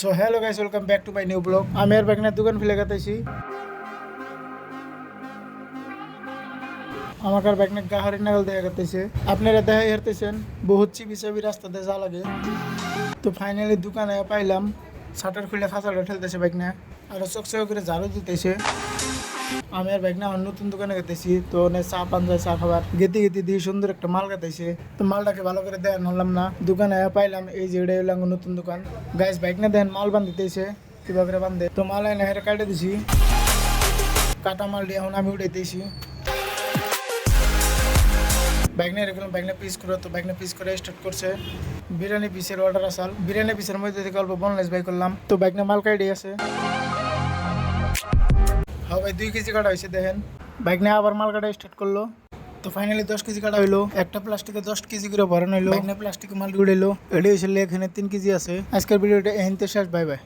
So hello guys, welcome back to my new blog. আমি আর বাইকনের দোকান ফেলে গেতেছি। আমাকে আর বাইকনের গাহারি নাগাল দেখা গেতেছে। আপনারা দেখা হেরতেছেন বহুত চিবি রাস্তাতে যা লাগে। তো ফাইনালি দোকানে পাইলাম, শাটার খুলে ফাঁসাটা ঠেলতেছে বাইক না, আর চকচক করে ঝাড়ু দিতেছে। আমি আর বাইক না আমার নতুন দোকানে গেতেছি। তো চা পান যায়, চা খাবার গেতে গেতে দিয়ে সুন্দর একটা মাল গাইতেছে। তো মালটাকে ভালো করে দেন হলাম না, দোকানে পাইলাম এই যে এটা হইলাম নতুন দোকান। গাইস বাইক না দেন মাল বান্ধিতেছে, কিভাবে করে বান্ধে। তো মাল এনে হেরে কাটে দিছি, কাটা মাল দিয়ে এখন আমি উঠাইতেছি। বাইক নিয়ে রেখলাম, বাইক না পিস করে। তো বাইক না পিস করে স্টার্ট করছে। বিরিয়ানি পিসের অর্ডার আসাল, বিরিয়ানি পিসের মধ্যে থেকে অল্প বনলেস বাই করলাম। তো বাইক না মাল কাটে আছে। হ্যাঁ ভাই 2 কেজি কাটা হয়েছে দেখেন। বাইক নিয়ে আবার মাল কাটা স্টার্ট করলো। তো ফাইনালি 10 কেজি কাটা হইলো। একটা প্লাস্টিকে 10 কেজি করে ভরানো হইলো। বাইক নিয়ে প্লাস্টিকে মাল উড়াইলো। এটি হয়েছিল এখানে 3 কেজি আছে। আজকের ভিডিওটা এখান থেকে শেষ। Bye bye.